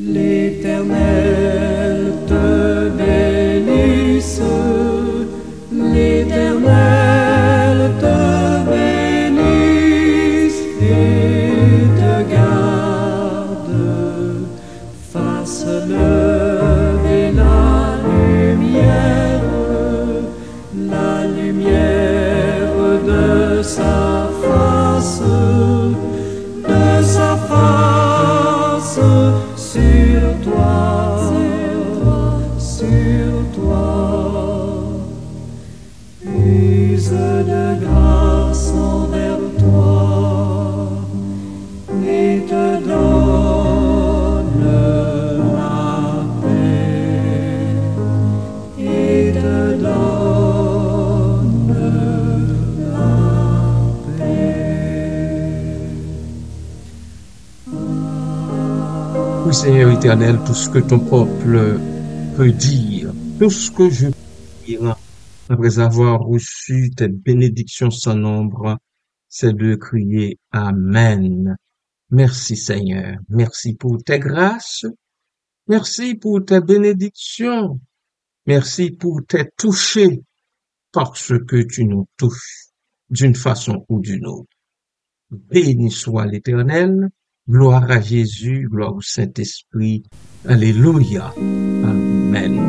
L'Éternel te bénisse, l'Éternel te bénisse et te garde, fasse lever la lumière de sa face sur toi, use de grâce envers toi et te donne la paix, et te donne la paix. Oui, Seigneur éternel, tout ce que ton peuple peut dire, tout ce que je peux dire, après avoir reçu tes bénédictions sans nombre, c'est de crier Amen. Merci Seigneur, merci pour tes grâces, merci pour tes bénédictions, merci pour tes touchés, parce que tu nous touches d'une façon ou d'une autre. Béni soit l'Éternel, gloire à Jésus, gloire au Saint-Esprit. Alléluia. Amen.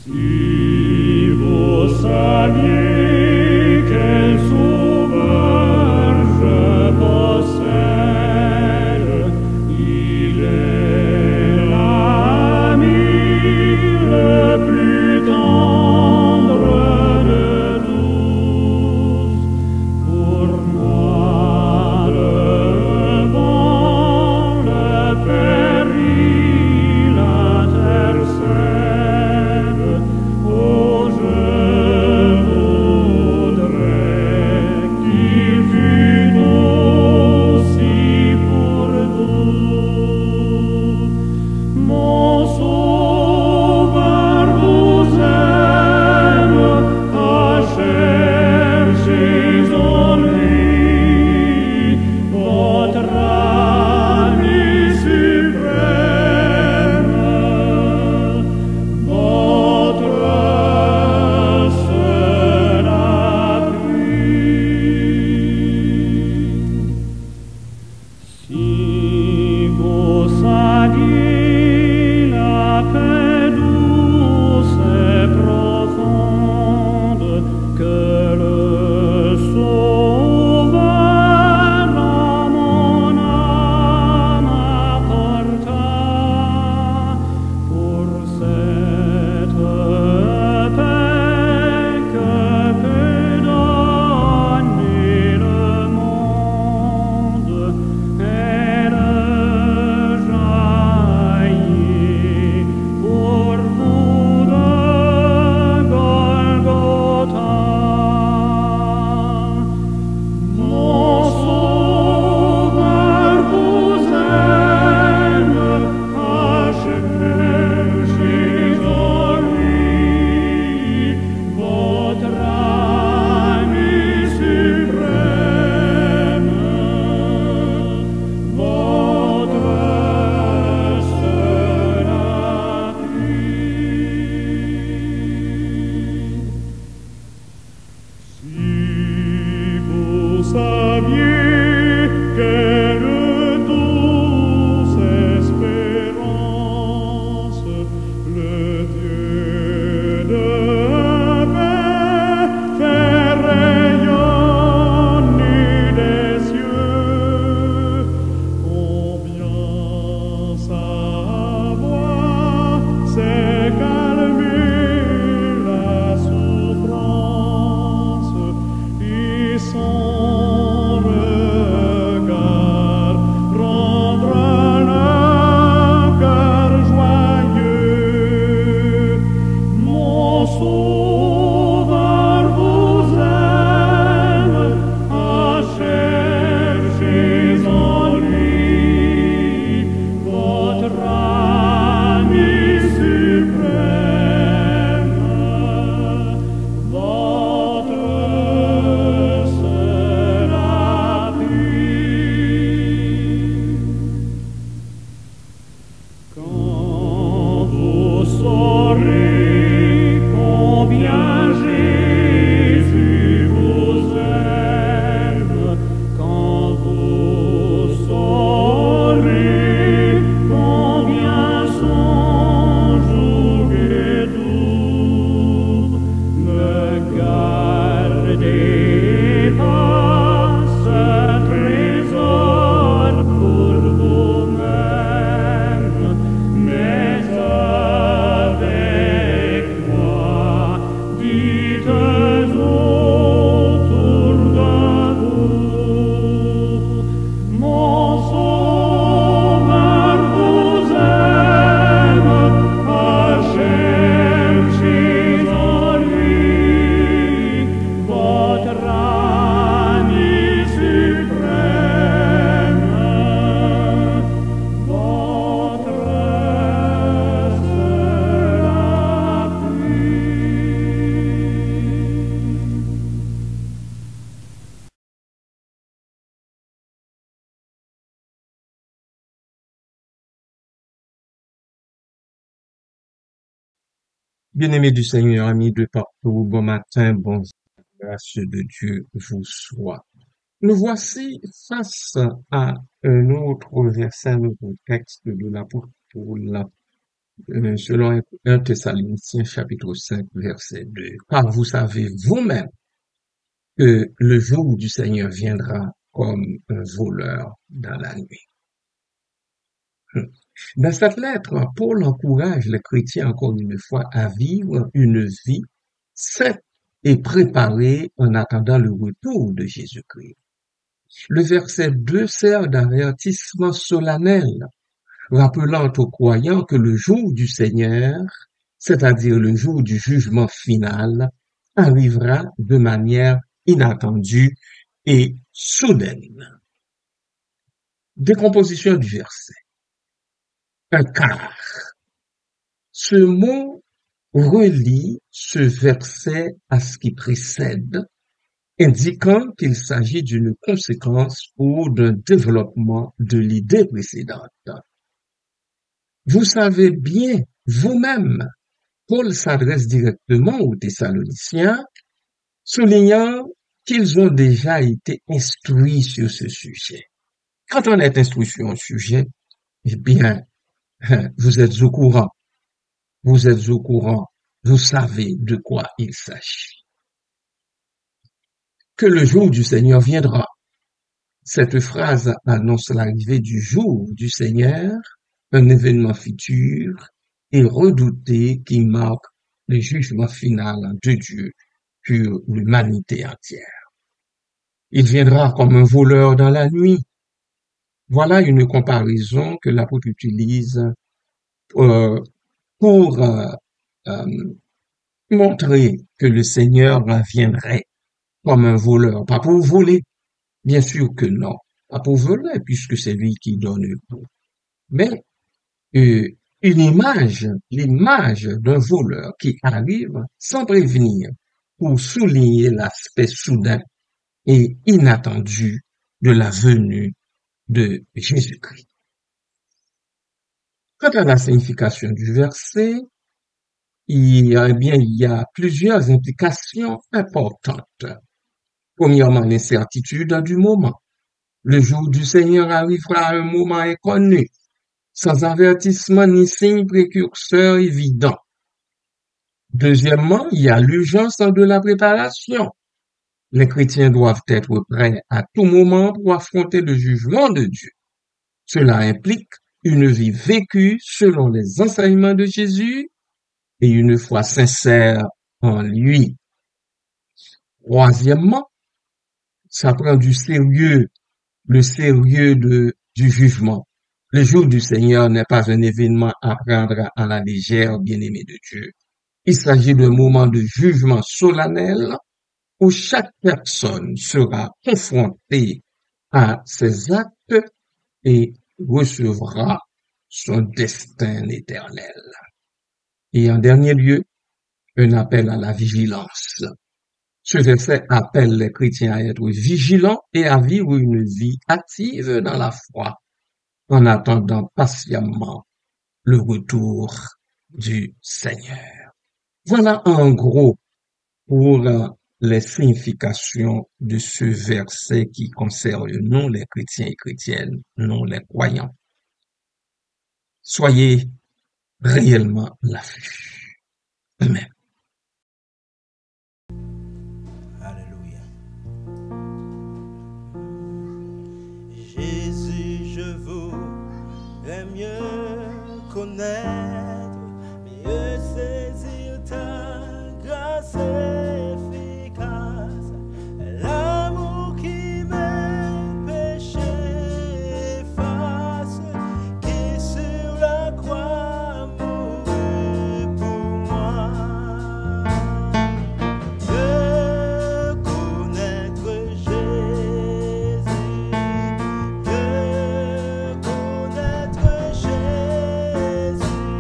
Si vous saviez quel sauveur je possède, il est l'ami le plus tendre de tous. Pour moi, le bon, le péril intercède. Oh, je vous Bien-aimés du Seigneur, amis de partout, bon matin, bon grâce de Dieu vous soit. Nous voici face à un autre verset, un autre texte de l'apôtre Paul, selon 1 Thessaloniciens chapitre 5, verset 2. Car vous savez vous-même que le jour du Seigneur viendra comme un voleur dans la nuit. Dans cette lettre, Paul encourage les chrétiens encore une fois à vivre une vie sainte et préparée en attendant le retour de Jésus-Christ. Le verset 2 sert d'avertissement solennel, rappelant aux croyants que le jour du Seigneur, c'est-à-dire le jour du jugement final, arrivera de manière inattendue et soudaine. Décomposition du verset. Un quart. Ce mot relie ce verset à ce qui précède, indiquant qu'il s'agit d'une conséquence ou d'un développement de l'idée précédente. Vous savez bien vous-même, Paul s'adresse directement aux Thessaloniciens, soulignant qu'ils ont déjà été instruits sur ce sujet. Quand on est instruit sur un sujet, eh bien, vous êtes au courant. Vous êtes au courant. Vous savez de quoi il s'agit. Que le jour du Seigneur viendra. Cette phrase annonce l'arrivée du jour du Seigneur, un événement futur et redouté qui marque le jugement final de Dieu sur l'humanité entière. Il viendra comme un voleur dans la nuit. Voilà une comparaison que l'apôtre utilise pour montrer que le Seigneur viendrait comme un voleur, pas pour voler, bien sûr que non, pas pour voler puisque c'est lui qui donne tout, mais une image, l'image d'un voleur qui arrive sans prévenir pour souligner l'aspect soudain et inattendu de la venue de Jésus-Christ. Quant à la signification du verset, il y a plusieurs implications importantes. Premièrement, l'incertitude du moment. Le jour du Seigneur arrivera à un moment inconnu, sans avertissement ni signe précurseur évident. Deuxièmement, il y a l'urgence de la préparation. Les chrétiens doivent être prêts à tout moment pour affronter le jugement de Dieu. Cela implique une vie vécue selon les enseignements de Jésus et une foi sincère en lui. Troisièmement, ça prend du sérieux, le sérieux du jugement. Le jour du Seigneur n'est pas un événement à prendre à la légère, bien-aimé de Dieu. Il s'agit d'un moment de jugement solennel où chaque personne sera confrontée à ses actes et recevra son destin éternel. Et en dernier lieu, un appel à la vigilance. Ce verset appelle les chrétiens à être vigilants et à vivre une vie active dans la foi, en attendant patiemment le retour du Seigneur. Voilà en gros pour les significations de ce verset qui concerne nous les chrétiens et chrétiennes, nous les croyants. Soyez réellement à l'affût. Amen. Alléluia. Jésus, je voudrais mieux connaître, mieux saisir ta grâce efficace, l'amour qui mes péchés efface, qui sur la croix mourut pour moi. De connaître Jésus, de connaître Jésus.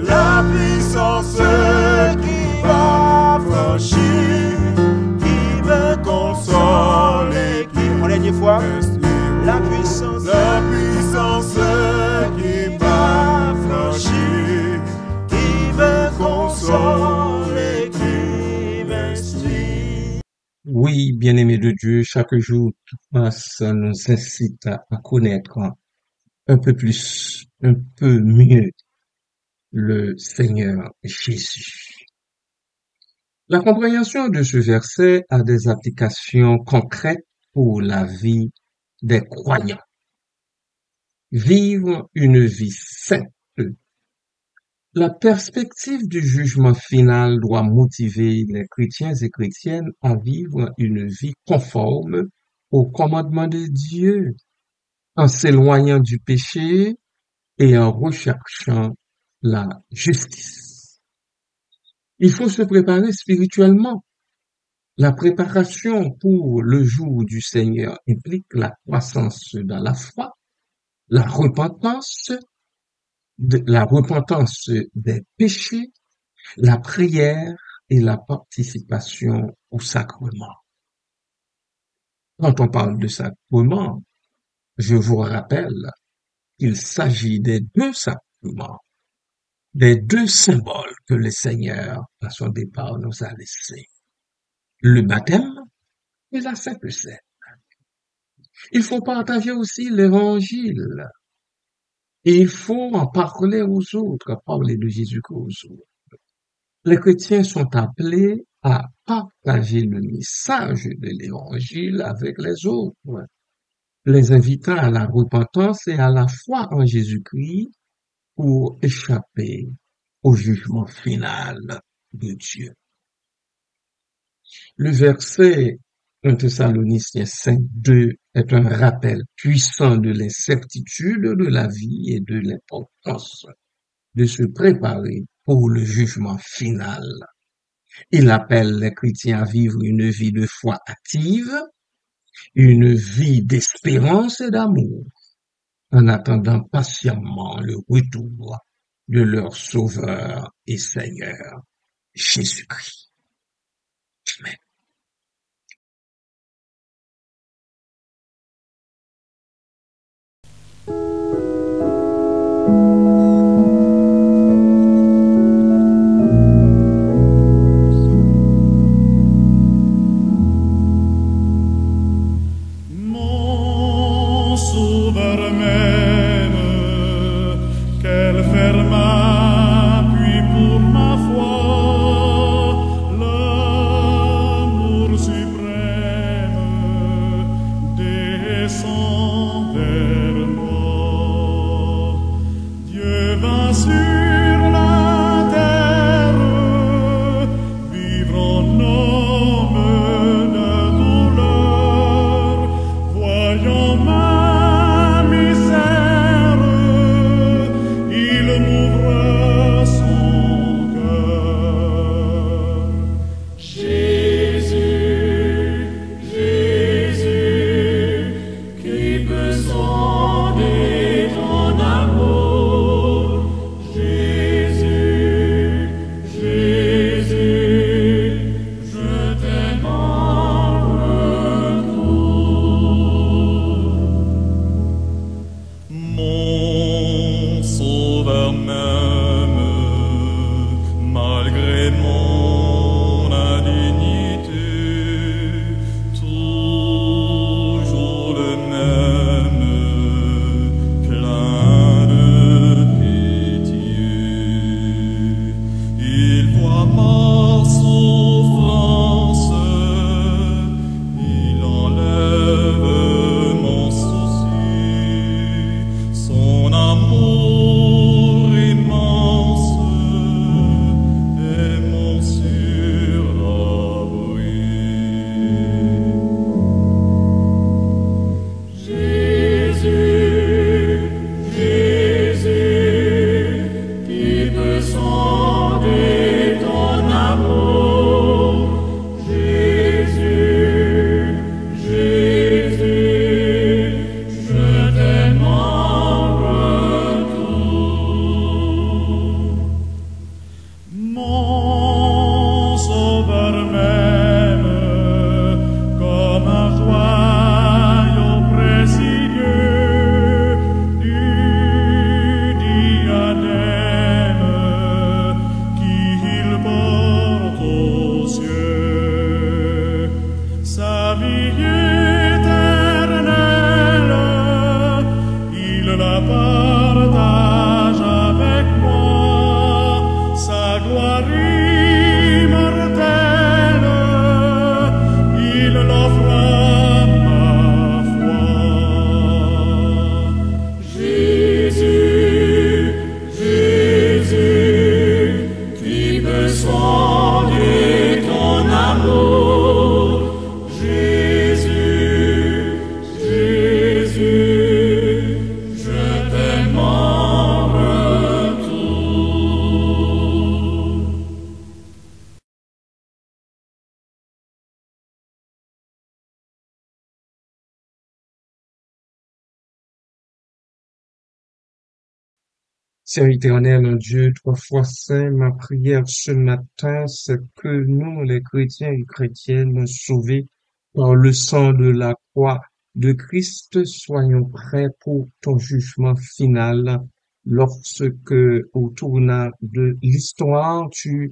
la puissance qui va franchir, qui me console et qui... En dernière fois, la puissance qui va franchir, qui me console et qui m'instruit. Oui, bien-aimés de Dieu, chaque jour, ça nous incite à connaître un peu plus, un peu mieux le Seigneur Jésus. La compréhension de ce verset a des applications concrètes pour la vie des croyants. Vivre une vie sainte. La perspective du jugement final doit motiver les chrétiens et chrétiennes à vivre une vie conforme aux commandements de Dieu, en s'éloignant du péché et en recherchant la justice. Il faut se préparer spirituellement. La préparation pour le jour du Seigneur implique la croissance dans la foi, la repentance des péchés, la prière et la participation au sacrement. Quand on parle de sacrement, je vous rappelle qu'il s'agit des deux sacrements, des deux symboles que le Seigneur, à son départ, nous a laissés. Le baptême et la Sainte Seine. Il faut partager aussi l'évangile. Et il faut en parler aux autres, parler de Jésus-Christ aux autres. Les chrétiens sont appelés à partager le message de l'évangile avec les autres, les invitant à la repentance et à la foi en Jésus-Christ pour échapper au jugement final de Dieu. Le verset 1 Thessaloniciens 5:2 est un rappel puissant de l'incertitude de la vie et de l'importance de se préparer pour le jugement final. Il appelle les chrétiens à vivre une vie de foi active, une vie d'espérance et d'amour, en attendant patiemment le retour de leur Sauveur et Seigneur, Jésus-Christ. Amen. Mon sauveur m'aime, quel ferme appui pour ma foi, le Seigneur éternel, un Dieu trois fois saint, ma prière ce matin, c'est que nous, les chrétiens et chrétiennes, sauvés par le sang de la croix de Christ, soyons prêts pour ton jugement final lorsque, au tournant de l'histoire, tu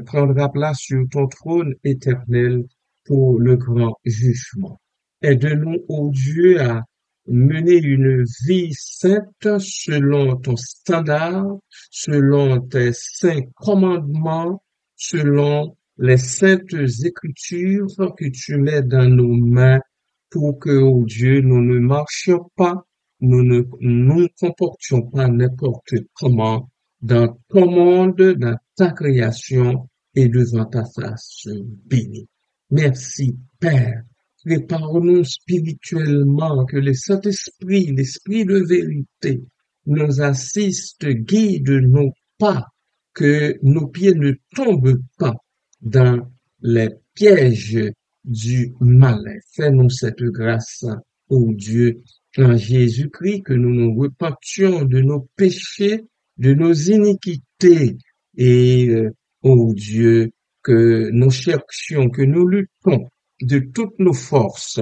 prendras place sur ton trône éternel pour le grand jugement. Aide-nous, ô Dieu, à mener une vie sainte selon ton standard, selon tes saints commandements, selon les saintes écritures que tu mets dans nos mains pour que, ô Dieu, nous ne marchions pas, nous ne nous comportions pas n'importe comment dans ton monde, dans ta création et devant ta face bénie. Merci, Père. Prépare-nous spirituellement, que le Saint-Esprit, l'Esprit de vérité, nous assiste, guide nos pas, que nos pieds ne tombent pas dans les pièges du malin. Fais-nous cette grâce, ô Dieu, en Jésus-Christ, que nous nous repentions de nos péchés, de nos iniquités, et, ô Dieu, que nous cherchions, que nous luttons de toutes nos forces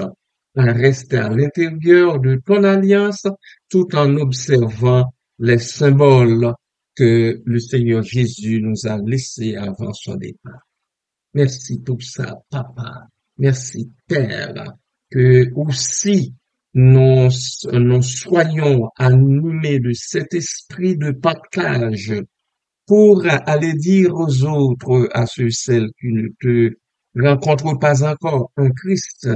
à rester à l'intérieur de ton alliance tout en observant les symboles que le Seigneur Jésus nous a laissés avant son départ. Merci pour ça, Papa. Merci, Père, que aussi nous soyons animés de cet esprit de partage pour aller dire aux autres, à ceux, celles qui ne te rencontrent pas encore en Christ,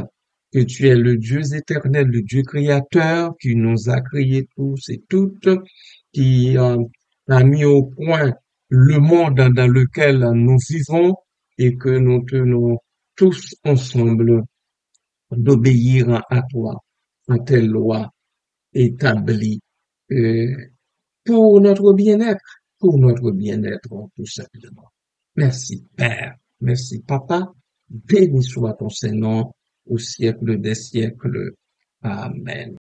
que tu es le Dieu éternel, le Dieu créateur, qui nous a créés tous et toutes, qui a mis au point le monde dans lequel nous vivons et que nous tenons tous ensemble d'obéir à toi, à tes lois établies pour notre bien-être, tout simplement. Merci, Père. Merci, Papa. Béni soit ton Saint-Nom au siècle des siècles. Amen.